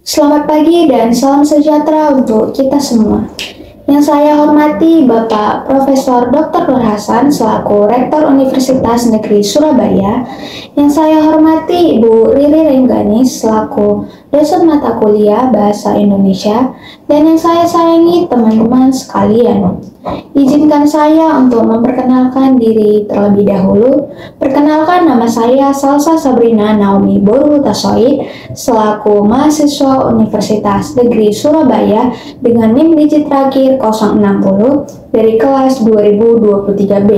Selamat pagi dan salam sejahtera untuk kita semua. Yang saya hormati Bapak Profesor Dr. Nur Hasan selaku Rektor Universitas Negeri Surabaya. Yang saya hormati Ibu Riri Renggani selaku dosen mata kuliah Bahasa Indonesia. Dan yang saya sayangi teman-teman sekalian. Izinkan saya untuk memperkenalkan diri terlebih dahulu. Perkenalkan, nama saya Salsa Sabrina Naomi Boruhutasoid selaku mahasiswa Universitas Negeri Surabaya dengan NIM digit terakhir 060 dari kelas 2023B.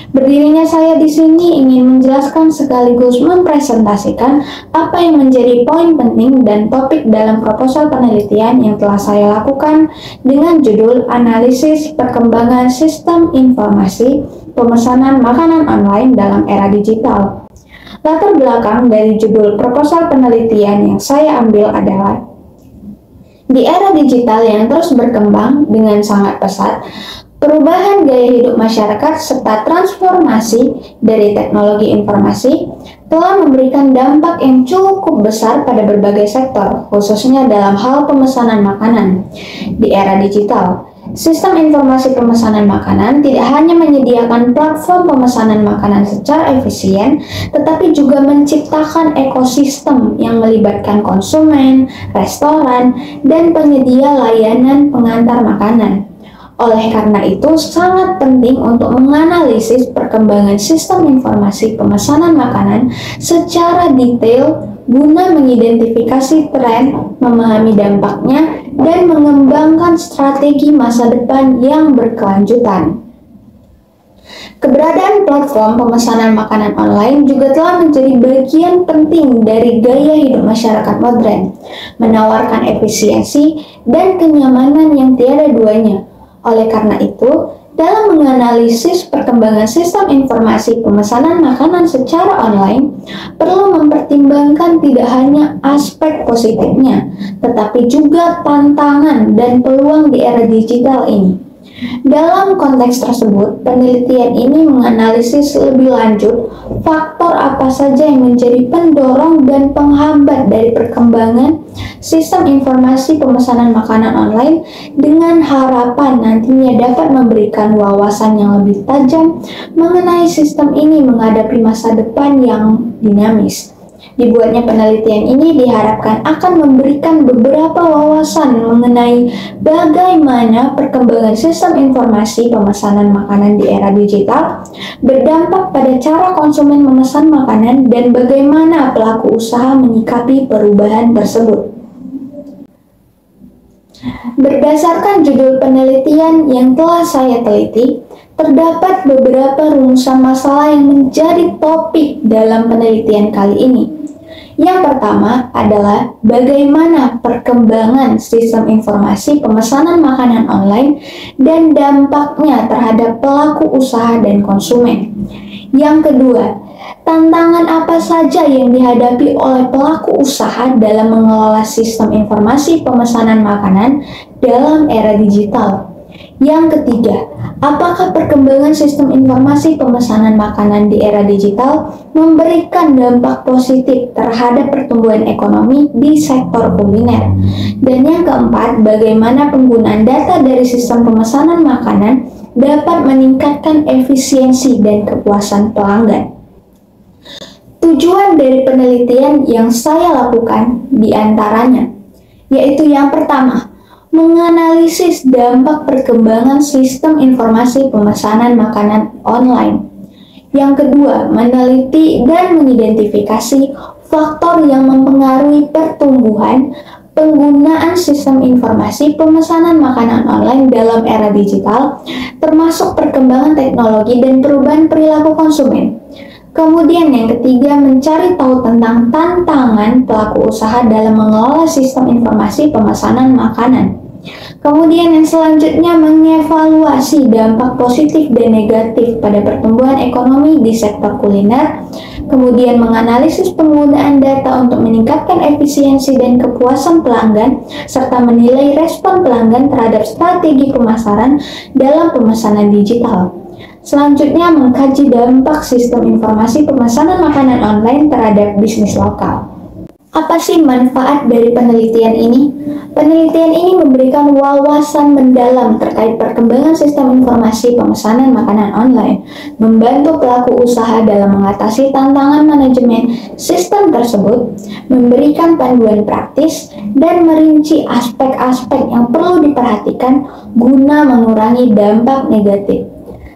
Berdirinya saya di sini ingin menjelaskan sekaligus mempresentasikan apa yang menjadi poin penting dan topik dalam proposal penelitian yang telah saya lakukan dengan judul Analisis Perkembangan Sistem Informasi Pemesanan Makanan Online dalam Era Digital. Latar belakang dari judul proposal penelitian yang saya ambil adalah di era digital yang terus berkembang dengan sangat pesat, perubahan gaya hidup masyarakat serta transformasi dari teknologi informasi telah memberikan dampak yang cukup besar pada berbagai sektor, khususnya dalam hal pemesanan makanan. Di era digital, sistem informasi pemesanan makanan tidak hanya menyediakan platform pemesanan makanan secara efisien, tetapi juga menciptakan ekosistem yang melibatkan konsumen, restoran, dan penyedia layanan pengantar makanan. Oleh karena itu, sangat penting untuk menganalisis perkembangan sistem informasi pemesanan makanan secara detail guna mengidentifikasi tren, memahami dampaknya, dan mengembangkan strategi masa depan yang berkelanjutan. Keberadaan platform pemesanan makanan online juga telah menjadi bagian penting dari gaya hidup masyarakat modern, menawarkan efisiensi dan kenyamanan yang tiada duanya. Oleh karena itu, dalam menganalisis perkembangan sistem informasi pemesanan makanan secara online, perlu mempertimbangkan tidak hanya aspek positifnya, tetapi juga tantangan dan peluang di era digital ini. Dalam konteks tersebut, penelitian ini menganalisis lebih lanjut faktor apa saja yang menjadi pendorong dan penghambat dari perkembangan sistem informasi pemesanan makanan online dengan harapan nantinya dapat memberikan wawasan yang lebih tajam mengenai sistem ini menghadapi masa depan yang dinamis. Dibuatnya penelitian ini diharapkan akan memberikan beberapa wawasan mengenai bagaimana perkembangan sistem informasi pemesanan makanan di era digital berdampak pada cara konsumen memesan makanan dan bagaimana pelaku usaha menyikapi perubahan tersebut. Berdasarkan judul penelitian yang telah saya teliti, terdapat beberapa rumusan masalah yang menjadi topik dalam penelitian kali ini. Yang pertama adalah bagaimana perkembangan sistem informasi pemesanan makanan online dan dampaknya terhadap pelaku usaha dan konsumen. Yang kedua, tantangan apa saja yang dihadapi oleh pelaku usaha dalam mengelola sistem informasi pemesanan makanan dalam era digital. Yang ketiga, apakah perkembangan sistem informasi pemesanan makanan di era digital memberikan dampak positif terhadap pertumbuhan ekonomi di sektor kuliner? Dan yang keempat, bagaimana penggunaan data dari sistem pemesanan makanan dapat meningkatkan efisiensi dan kepuasan pelanggan? Tujuan dari penelitian yang saya lakukan diantaranya, yaitu yang pertama, menganalisis dampak perkembangan sistem informasi pemesanan makanan online. Yang kedua, meneliti dan mengidentifikasi faktor yang mempengaruhi pertumbuhan penggunaan sistem informasi pemesanan makanan online dalam era digital, termasuk perkembangan teknologi dan perubahan perilaku konsumen. Kemudian yang ketiga, mencari tahu tentang tantangan pelaku usaha dalam mengelola sistem informasi pemesanan makanan. Kemudian yang selanjutnya, mengevaluasi dampak positif dan negatif pada pertumbuhan ekonomi di sektor kuliner. Kemudian menganalisis penggunaan data untuk meningkatkan efisiensi dan kepuasan pelanggan, serta menilai respon pelanggan terhadap strategi pemasaran dalam pemesanan digital. Selanjutnya, mengkaji dampak sistem informasi pemesanan makanan online terhadap bisnis lokal. Apa sih manfaat dari penelitian ini? Penelitian ini memberikan wawasan mendalam terkait perkembangan sistem informasi pemesanan makanan online, membantu pelaku usaha dalam mengatasi tantangan manajemen sistem tersebut, memberikan panduan praktis, dan merinci aspek-aspek yang perlu diperhatikan guna mengurangi dampak negatif.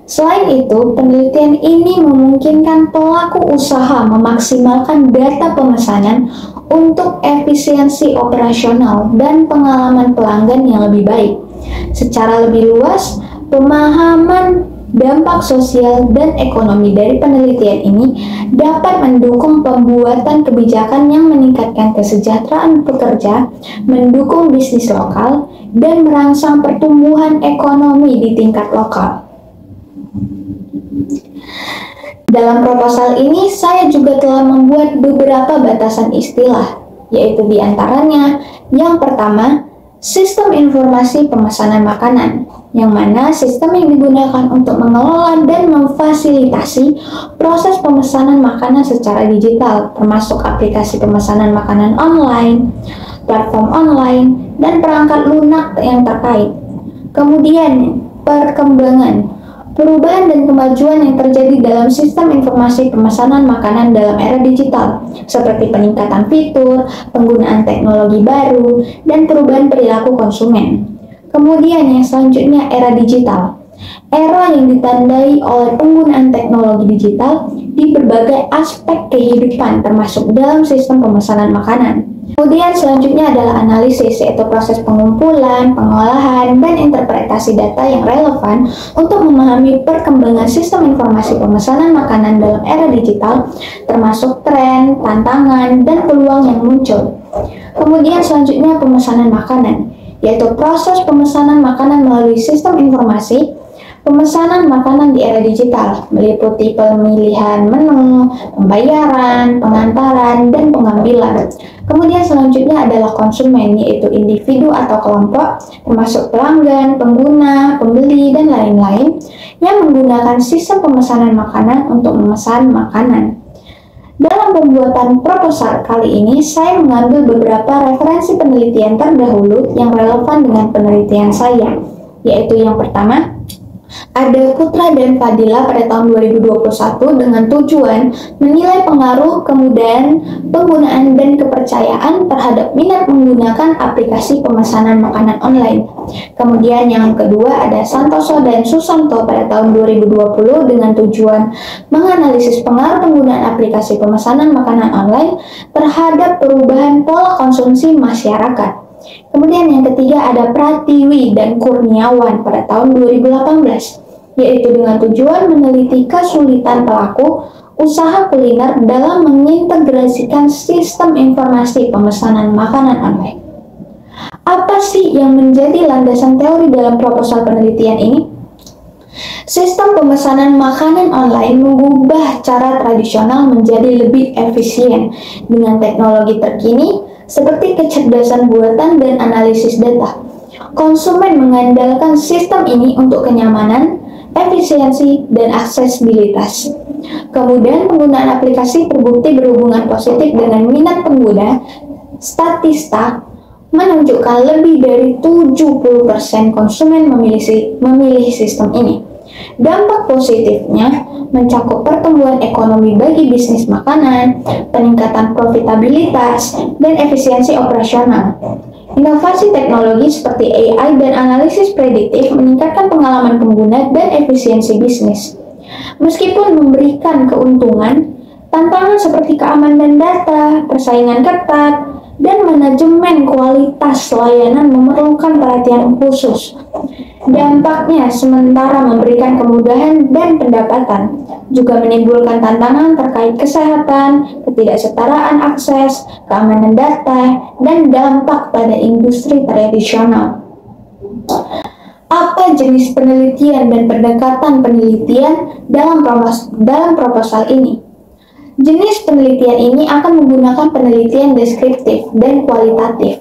Selain itu, penelitian ini memungkinkan pelaku usaha memaksimalkan data pemesanan untuk efisiensi operasional dan pengalaman pelanggan yang lebih baik. Secara lebih luas, pemahaman dampak sosial dan ekonomi dari penelitian ini dapat mendukung pembuatan kebijakan yang meningkatkan kesejahteraan pekerja, mendukung bisnis lokal, dan merangsang pertumbuhan ekonomi di tingkat lokal. Dalam proposal ini, saya juga telah membuat beberapa batasan istilah, yaitu diantaranya, yang pertama, sistem informasi pemesanan makanan, yang mana sistem yang digunakan untuk mengelola dan memfasilitasi proses pemesanan makanan secara digital, termasuk aplikasi pemesanan makanan online, platform online, dan perangkat lunak yang terkait. Kemudian, perkembangan, perubahan dan kemajuan yang terjadi dalam sistem informasi pemesanan makanan dalam era digital, seperti peningkatan fitur, penggunaan teknologi baru, dan perubahan perilaku konsumen. Kemudian yang selanjutnya, era digital. Era yang ditandai oleh penggunaan teknologi digital di berbagai aspek kehidupan, termasuk dalam sistem pemesanan makanan. Kemudian selanjutnya adalah analisis, yaitu proses pengumpulan, pengolahan, dan interpretasi data yang relevan untuk memahami perkembangan sistem informasi pemesanan makanan dalam era digital, termasuk tren, tantangan, dan peluang yang muncul. Kemudian selanjutnya pemesanan makanan, yaitu proses pemesanan makanan melalui sistem informasi pemesanan makanan di era digital, meliputi pemilihan menu, pembayaran, pengantaran, dan pengambilan. Kemudian selanjutnya adalah konsumen, yaitu individu atau kelompok, termasuk pelanggan, pengguna, pembeli, dan lain-lain, yang menggunakan sistem pemesanan makanan untuk memesan makanan. Dalam pembuatan proposal kali ini, saya mengambil beberapa referensi penelitian terdahulu yang relevan dengan penelitian saya, yaitu yang pertama, ada Putra dan Fadila pada tahun 2021 dengan tujuan menilai pengaruh kemudahan penggunaan dan kepercayaan terhadap minat menggunakan aplikasi pemesanan makanan online. Kemudian yang kedua ada Santoso dan Susanto pada tahun 2020 dengan tujuan menganalisis pengaruh penggunaan aplikasi pemesanan makanan online terhadap perubahan pola konsumsi masyarakat. Kemudian yang ketiga ada Pratiwi dan Kurniawan pada tahun 2018, yaitu dengan tujuan meneliti kesulitan pelaku usaha kuliner dalam mengintegrasikan sistem informasi pemesanan makanan online. Apa sih yang menjadi landasan teori dalam proposal penelitian ini? Sistem pemesanan makanan online mengubah cara tradisional menjadi lebih efisien dengan teknologi terkini seperti kecerdasan buatan dan analisis data. Konsumen mengandalkan sistem ini untuk kenyamanan, efisiensi, dan aksesibilitas. Kemudian penggunaan aplikasi terbukti berhubungan positif dengan minat pengguna. Statista menunjukkan lebih dari 70% konsumen memilih sistem ini. Dampak positifnya mencakup pertumbuhan ekonomi bagi bisnis makanan, peningkatan profitabilitas, dan efisiensi operasional. Inovasi teknologi seperti AI dan analisis prediktif meningkatkan pengalaman pengguna dan efisiensi bisnis. Meskipun memberikan keuntungan, tantangan seperti keamanan data, persaingan ketat, dan manajemen kualitas layanan memerlukan perhatian khusus. Dampaknya sementara memberikan kemudahan dan pendapatan, juga menimbulkan tantangan terkait kesehatan, ketidaksetaraan akses, keamanan data, dan dampak pada industri tradisional. Apa jenis penelitian dan pendekatan penelitian dalam proposal ini? Jenis penelitian ini akan menggunakan penelitian deskriptif dan kualitatif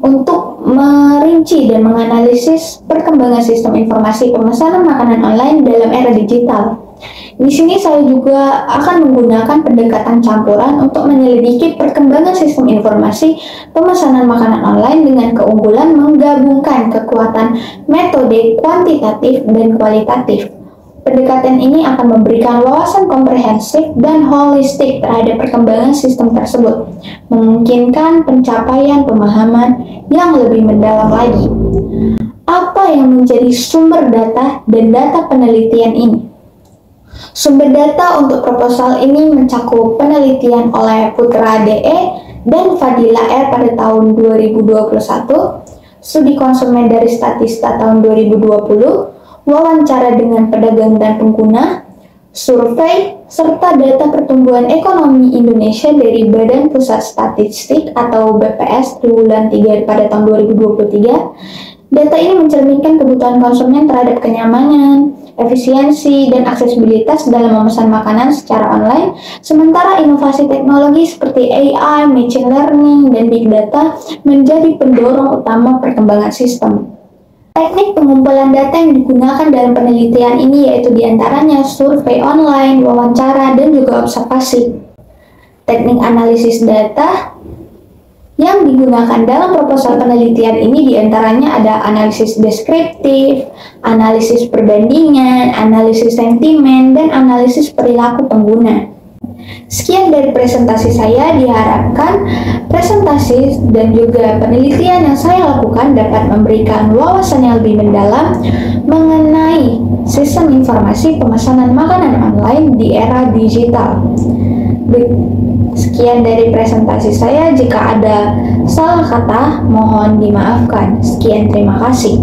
untuk merinci dan menganalisis perkembangan sistem informasi pemesanan makanan online dalam era digital. Di sini saya juga akan menggunakan pendekatan campuran untuk menyelidiki perkembangan sistem informasi pemesanan makanan online dengan keunggulan menggabungkan kekuatan metode kuantitatif dan kualitatif. Pendekatan ini akan memberikan wawasan komprehensif dan holistik terhadap perkembangan sistem tersebut, memungkinkan pencapaian pemahaman yang lebih mendalam lagi. Apa yang menjadi sumber data dan data penelitian ini? Sumber data untuk proposal ini mencakup penelitian oleh Putra DE dan Fadila R pada tahun 2021, studi konsumen dari Statista tahun 2020, wawancara dengan pedagang dan pengguna, survei, serta data pertumbuhan ekonomi Indonesia dari Badan Pusat Statistik atau BPS triwulan 3 pada tahun 2023. Data ini mencerminkan kebutuhan konsumen terhadap kenyamanan, efisiensi, dan aksesibilitas dalam memesan makanan secara online, sementara inovasi teknologi seperti AI, machine learning, dan big data menjadi pendorong utama perkembangan sistem. Teknik pengumpulan data yang digunakan dalam penelitian ini yaitu diantaranya survei online, wawancara, dan juga observasi. Teknik analisis data yang digunakan dalam proposal penelitian ini diantaranya ada analisis deskriptif, analisis perbandingan, analisis sentimen, dan analisis perilaku pengguna. Sekian dari presentasi saya, diharapkan presentasi dan juga penelitian yang saya lakukan dapat memberikan wawasan yang lebih mendalam mengenai sistem informasi pemesanan makanan online di era digital. Sekian dari presentasi saya, jika ada salah kata mohon dimaafkan. Sekian, terima kasih.